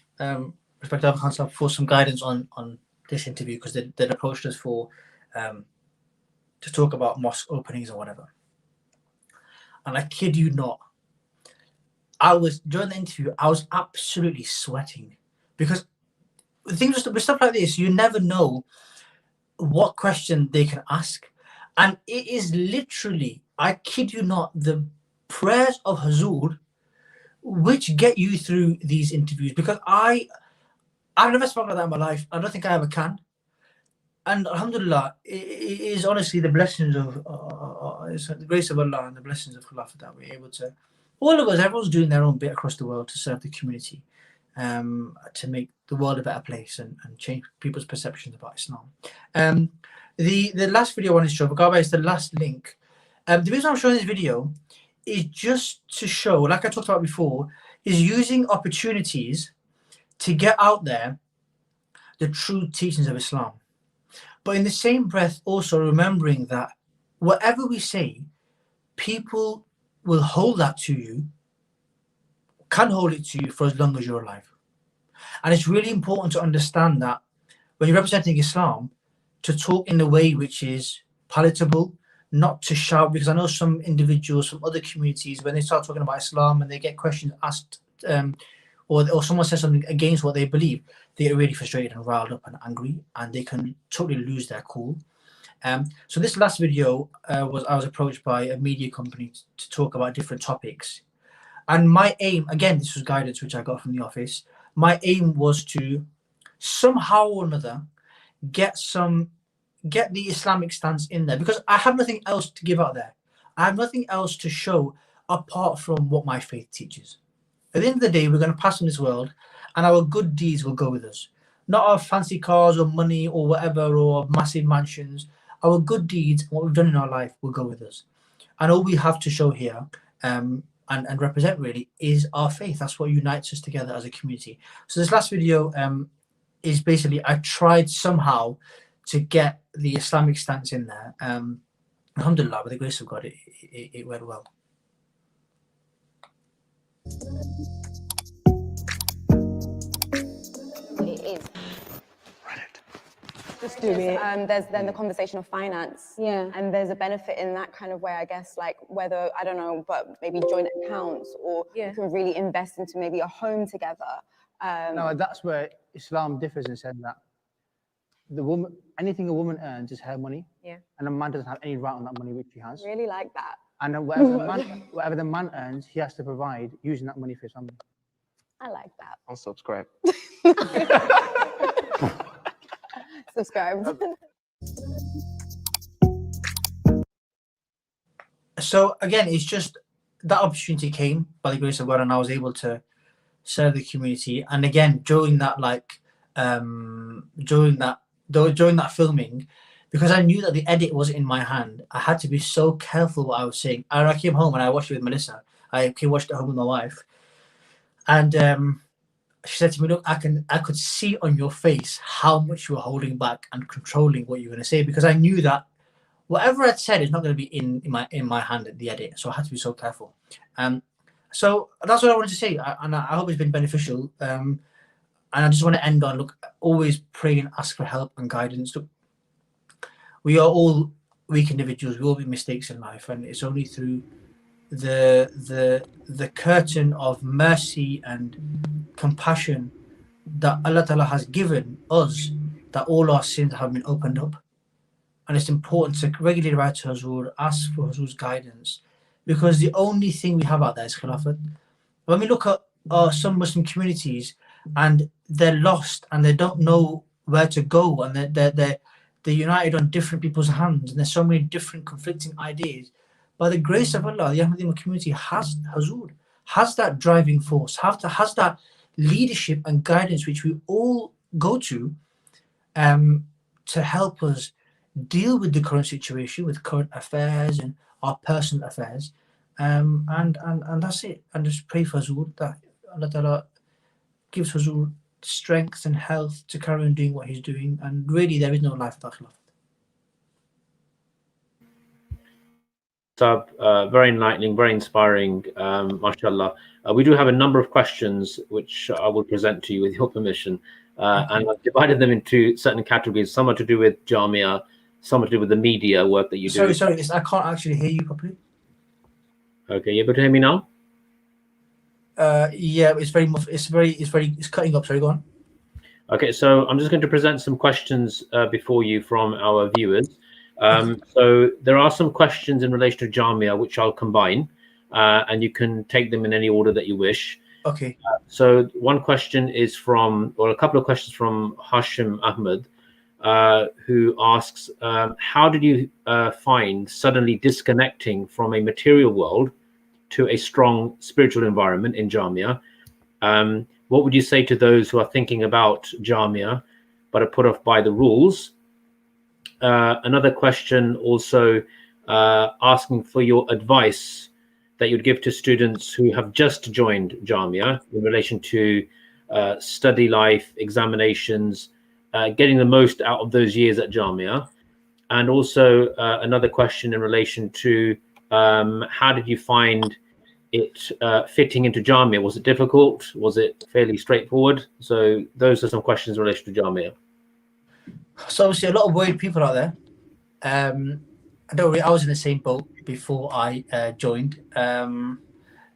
respected Abul Khan Sahib, for some guidance on this interview, because they'd approached us for to talk about mosque openings or whatever. And I kid you not, during the interview, I was absolutely sweating, because the thing with stuff like this, you never know what question they can ask. And it is literally, I kid you not, the prayers of Hazur which get you through these interviews, because I've never spoken like that in my life. I don't think I ever can. And alhamdulillah, it is honestly the blessings of it's the grace of Allah and the blessings of Khilafah that we're able to, all of us, everyone's doing their own bit across the world to serve the community, to make the world a better place and change people's perceptions about Islam. The last video I want to show, Gaba, is the last link. The reason I'm showing this video is just to show, like I talked about before, is using opportunities to get out there the true teachings of Islam. But in the same breath, also remembering that whatever we say, people will hold that to you, can hold it to you for as long as you're alive. And it's really important to understand that when you're representing Islam, to talk in a way which is palatable, not to shout, because I know some individuals from other communities, when they start talking about Islam and they get questions asked, or someone says something against what they believe, they get really frustrated and riled up and angry, and they can totally lose their cool. So this last video I was approached by a media company to talk about different topics. And my aim, again, this was guidance which I got from the office, my aim was to somehow or another get the Islamic stance in there, because I have nothing else to give out there. I have nothing else to show apart from what my faith teaches. At the end of the day, we're going to pass in this world, and our good deeds will go with us. Not our fancy cars or money or whatever, or massive mansions. Our good deeds, what we've done in our life, will go with us. And all we have to show here and represent really is our faith. That's what unites us together as a community. So this last video is basically, I tried somehow to get the Islamic stance in there. Alhamdulillah, with the grace of God, it went well. It is. Run it. Just do it. There's then the conversation of finance. Yeah. And there's a benefit in that kind of way, I guess, like whether, I don't know, but maybe joint accounts, or you can really invest into maybe a home together. No, that's where Islam differs in saying that the woman, anything a woman earns is her money. Yeah. And a man doesn't have any right on that money which he has. Really like that. And then whatever the man earns, he has to provide using that money for his family. I like that. I'll subscribe. Subscribe. So again, it's just that opportunity came by the grace of God, and I was able to serve the community. And again, during that filming, because I knew that the edit was in my hand, I had to be so careful what I was saying. And I came home and I watched it with Melissa. I watched it at home with my wife, and she said to me, "Look, I could see on your face how much you were holding back and controlling what you were going to say, because I knew that whatever I'd said is not going to be in my hand at the edit. So I had to be so careful." So that's what I wanted to say, and I hope it's been beneficial. And I just want to end on, look, always pray and ask for help and guidance. Look, we are all weak individuals. We all make mistakes in life, and it's only through the curtain of mercy and compassion that Allah Ta'ala has given us that all our sins have been opened up. And it's important to regularly write to Hazur, ask for Hazur's guidance, because the only thing we have out there is Khilafat. When we look at some Muslim communities, and they're lost and they don't know where to go, and they're united on different people's hands, and there's so many different conflicting ideas. By the grace of Allah, the Ahmedi community has Hazur, has that driving force, has that leadership and guidance which we all go to help us deal with the current situation, with current affairs and our personal affairs. And that's it. And just pray for us all that Allah Ta'ala gives us all strength and health to carry on doing what He's doing. And really, there is no life without khilafat. Very enlightening, very inspiring, mashallah. We do have a number of questions which I will present to you with your permission. And I've divided them into certain categories. Some are to do with Jamia, some are to do with the media work that you do. Sorry, I can't actually hear you properly. Okay, you able to hear me now? Yeah, it's cutting up. Sorry, go on. Okay, so I'm just going to present some questions before you from our viewers. So there are some questions in relation to Jamia which I'll combine, and you can take them in any order that you wish. Okay. So one question is or a couple of questions from Hashim Ahmad, who asks, how did you find suddenly disconnecting from a material world to a strong spiritual environment in Jamia? What would you say to those who are thinking about Jamia but are put off by the rules? Another question also asking for your advice that you'd give to students who have just joined Jamia in relation to study life, examinations, getting the most out of those years at Jamia. And also another question in relation to how did you find it fitting into Jamia? Was it difficult? Was it fairly straightforward? So those are some questions in relation to Jamia. So obviously a lot of worried people out there. I was in the same boat before I joined.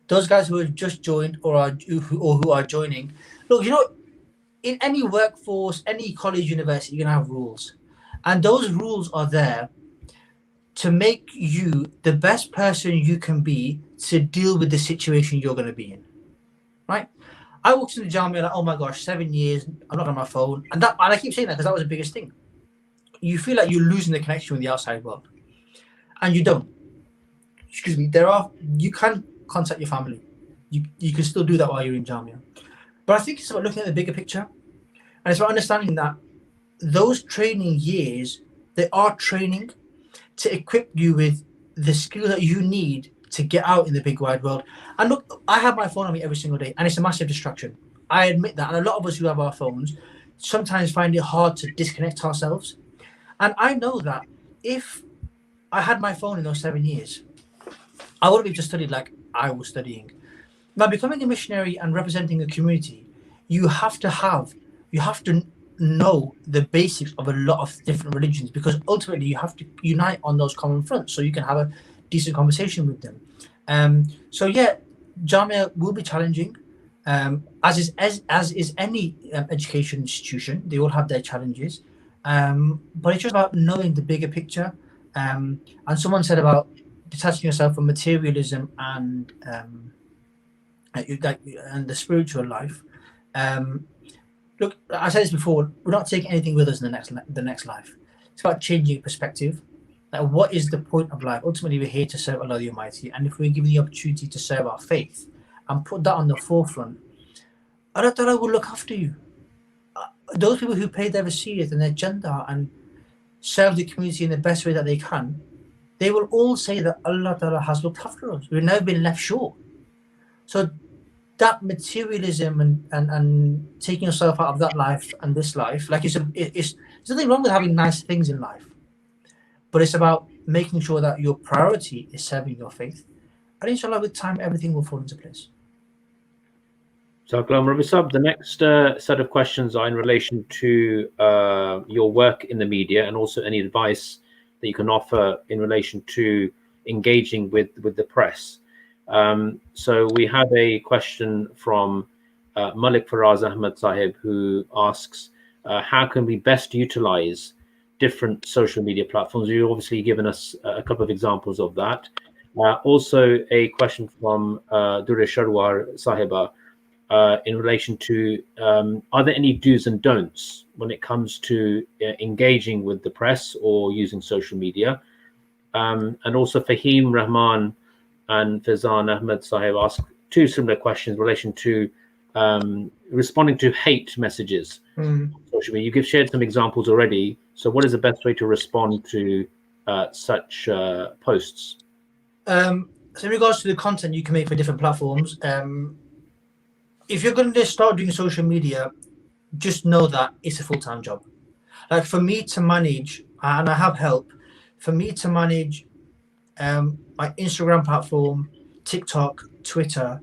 Those guys who have just joined or who are joining, look, in any workforce, any college, university, you're gonna have rules, and those rules are there to make you the best person you can be to deal with the situation you're gonna be in, right? I walked into Jamia like, oh my gosh, 7 years, I'm not on my phone, and I keep saying that because that was the biggest thing. You feel like you're losing the connection with the outside world, and you don't. Excuse me. You can contact your family. You can still do that while you're in Jamia. But I think it's about looking at the bigger picture, and it's about understanding that those training years, they are training to equip you with the skill that you need to get out in the big wide world. And look, I have my phone on me every single day, and it's a massive distraction. I admit that, and a lot of us who have our phones sometimes find it hard to disconnect ourselves. And I know that if I had my phone in those 7 years, I wouldn't have just studied like I was studying. Now, becoming a missionary and representing a community, you have to know the basics of a lot of different religions, because ultimately you have to unite on those common fronts so you can have a decent conversation with them. So yeah, Jamia will be challenging, as is any education institution. They all have their challenges, but it's just about knowing the bigger picture. And someone said about detaching yourself from materialism and the spiritual life. Look, I said this before, we're not taking anything with us in the next life. It's about changing perspective. Like, what is the point of life? Ultimately, we're here to serve Allah the Almighty, and if we're given the opportunity to serve our faith and put that on the forefront, Allah Ta'ala will look after you. Those people who pay their wasiyat and their janda and serve the community in the best way that they can, they will all say that Allah Ta'ala has looked after us. We've never been left short. So that materialism and taking yourself out of that life and this life, like there's nothing wrong with having nice things in life, but it's about making sure that your priority is serving your faith, and inshallah with time everything will fall into place. So the next set of questions are in relation to your work in the media, and also any advice that you can offer in relation to engaging with the press. So we have a question from Malik Faraz Ahmad Sahib, who asks, how can we best utilize different social media platforms? You've obviously given us a couple of examples of that. Also a question from Durre Sharwar Sahiba in relation to, are there any do's and don'ts when it comes to engaging with the press or using social media? And also Fahim Rahman and Fazan Ahmed Sahib ask, two similar questions in relation to responding to hate messages. Social media. You've shared some examples already. So, what is the best way to respond to such posts? So, in regards to the content you can make for different platforms, if you're going to start doing social media, just know that it's a full-time job. Like for me to manage, and I have help, for me to manage my Instagram platform, TikTok, Twitter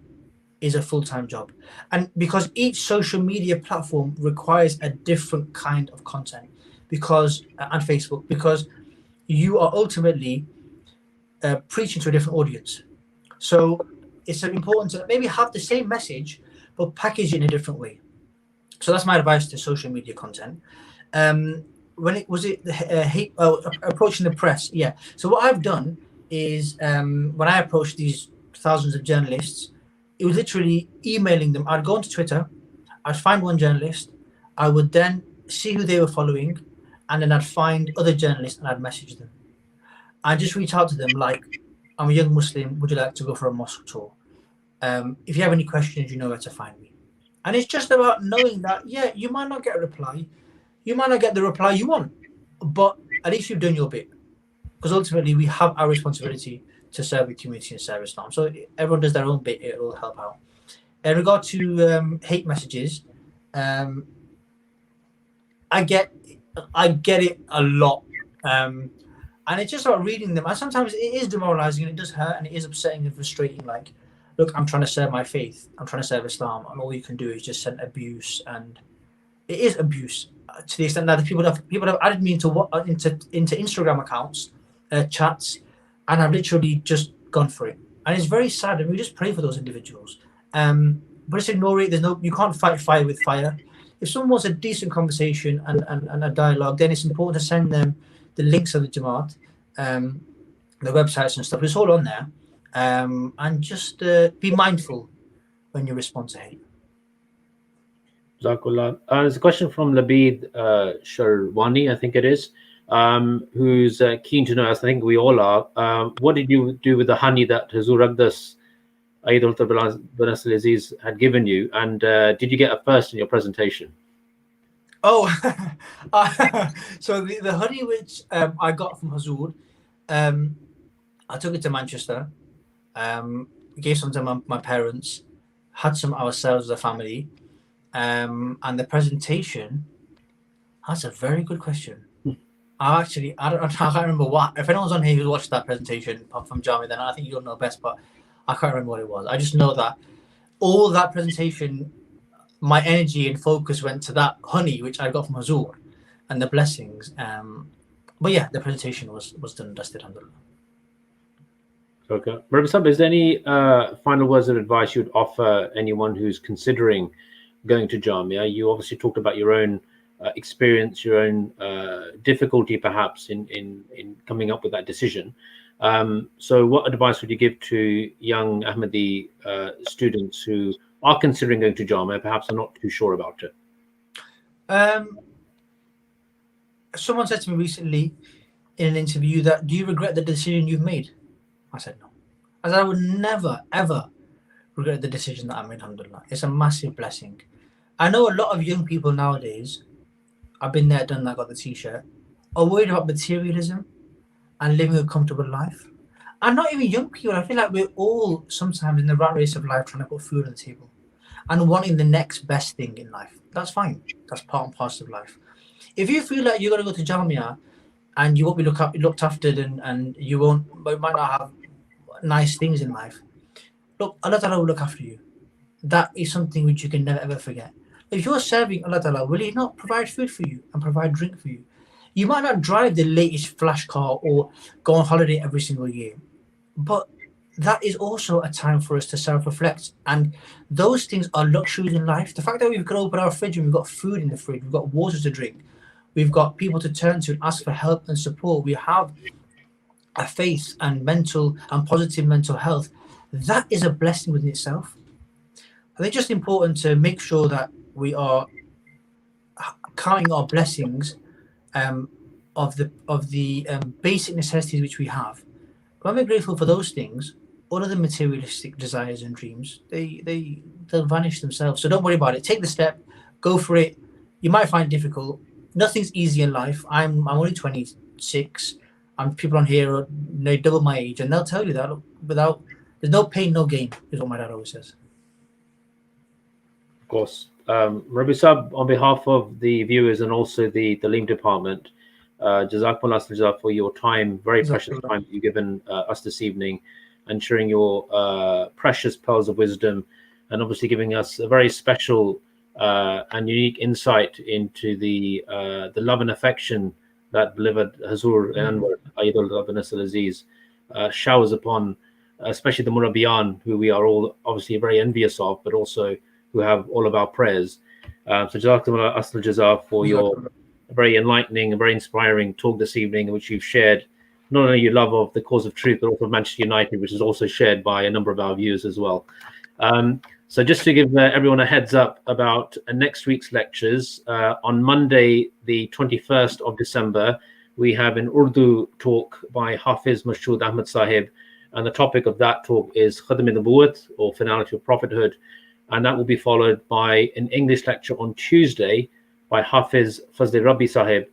is a full-time job. And because each social media platform requires a different kind of content, because and Facebook, because you are ultimately preaching to a different audience. So it's important to maybe have the same message, but package it in a different way. So that's my advice to social media content. When it was approaching the press, yeah. So what I've done is when I approached these thousands of journalists, it was literally emailing them. I'd go onto Twitter, I'd find one journalist, I would then see who they were following, and then I'd find other journalists and I'd message them. I'd just reach out to them like, I'm a young Muslim, would you like to go for a mosque tour? If you have any questions, you know where to find me. And it's just about knowing that, yeah, you might not get a reply. You might not get the reply you want, but at least you've done your bit. Because ultimately, we have our responsibility to serve the community and serve Islam. So everyone does their own bit, it will help out. In regard to hate messages, I get it a lot. And it's just about reading them. And sometimes it is demoralizing and it does hurt and it is upsetting and frustrating. Like, look, I'm trying to serve my faith. I'm trying to serve Islam. And all you can do is just send abuse. And it is abuse to the extent that people have added me into Instagram accounts, chats, and I've literally just gone for it. And it's very sad. And we just pray for those individuals. But just ignore it. You can't fight fire with fire. If someone wants a decent conversation and a dialogue, then it's important to send them the links of the Jamaat, the websites and stuff. It's all on there. And just be mindful when you respond to hate. There's a question from Labid Sharwani, I think it is, who's keen to know, as I think we all are, what did you do with the honey that Hazur Aqdas bin Aziz had given you, and did you get a first in your presentation? Oh, so the honey which I got from Hazur, I took it to Manchester, gave some to my parents, had some ourselves as a family, and the presentation, that's a very good question. I can't remember what. If anyone's on here who's watched that presentation from Jami, then I think you'll know best, but I can't remember what it was. I just know that all that presentation, my energy and focus went to that honey which I got from Hazur and the blessings. But yeah, the presentation was done and dusted, alhamdulillah. Okay. Murrabi-e-Silsila, is there any final words of advice you'd offer anyone who's considering going to Jamia? You obviously talked about your own experience, your own difficulty perhaps in coming up with that decision. So what advice would you give to young Ahmedi students who are considering going to Jamia, perhaps are not too sure about it? Someone said to me recently in an interview that, do you regret the decision you've made? I said no. I said I would never, ever regret the decision that I made, alhamdulillah. It's a massive blessing. I know a lot of young people nowadays, I've been there, done that, got the t-shirt, are worried about materialism and living a comfortable life. And not even young people. I feel like we're all sometimes in the rat race of life trying to put food on the table and wanting the next best thing in life. That's fine. That's part and parcel of life. If you feel like you're going to go to Jamia and you won't be looked after and you might not have nice things in life, look, Allah Ta'ala will look after you. That is something which you can never ever forget. If you're serving Allah Ta'ala, will He not provide food for you and provide drink for you? You might not drive the latest flash car or go on holiday every single year, but that is also a time for us to self-reflect. And those things are luxuries in life. The fact that we can open our fridge and we've got food in the fridge, we've got water to drink, we've got people to turn to and ask for help and support, we have a faith and mental and positive mental health, that is a blessing within itself. I think it's just important to make sure that we are counting our blessings of the basic necessities which we have. When we're grateful for those things, all of the materialistic desires and dreams, they'll vanish themselves. So don't worry about it. Take the step, go for it. You might find it difficult. Nothing's easy in life. I'm only 26. People on here are double my age, and they'll tell you that there's no pain, no gain, is what my dad always says. Of course. Rabbi Sab, on behalf of the viewers and also the Leam department, Jazakumullah for your time, very precious time that you've given us this evening, and sharing your precious pearls of wisdom, and obviously giving us a very special and unique insight into the love and affection that beloved Hazur Anwar Ayyadul Rabbana Aziz showers upon, especially the Murrabiyan, who we are all obviously very envious of, but also who have all of our prayers. So Jazakumullah Asl Jaza for your very enlightening and very inspiring talk this evening, in which you've shared not only your love of the cause of truth, but also Manchester United, which is also shared by a number of our viewers as well. So just to give everyone a heads up about next week's lectures, on Monday, the 21st of December, we have an Urdu talk by Hafiz Mashood Ahmad Sahib, and the topic of that talk is Khadam-e-Nubuwwat, or Finality of Prophethood, and that will be followed by an English lecture on Tuesday by Hafiz Fazli Rabbi Sahib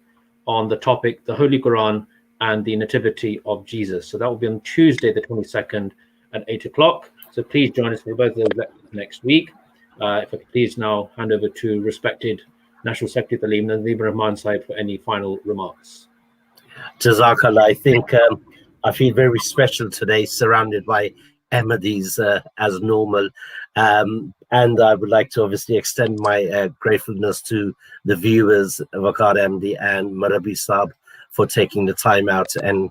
on the topic, the Holy Quran and the Nativity of Jesus. So that will be on Tuesday, the 22nd at 8 o'clock. So please join us for both of those lectures next week. If I could please now hand over to respected National Secretary of the Leam, Nadeem Rahman Sahib, for any final remarks. Jazakallah. I think I feel very special today, surrounded by Ahmedis as normal. And I would like to obviously extend my gratefulness to the viewers, Waqar Ahmedi and Murrabi Sab, for taking the time out and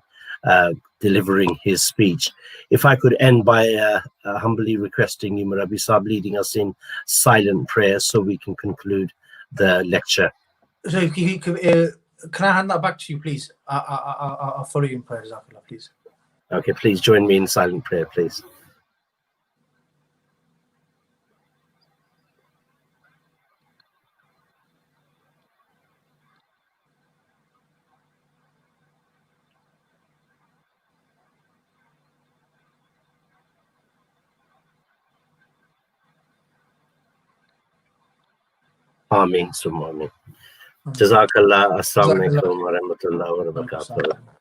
delivering his speech. If I could end by humbly requesting you, Murrabi Sab, leading us in silent prayer so we can conclude the lecture. So can I hand that back to you, please? I'll follow you in prayer, Jazakallah, please. Okay, please join me in silent prayer, please. Ameen, summa ameen. Jazakallah. Assalamu alaikum wa rahmatullahi wa barakatuh.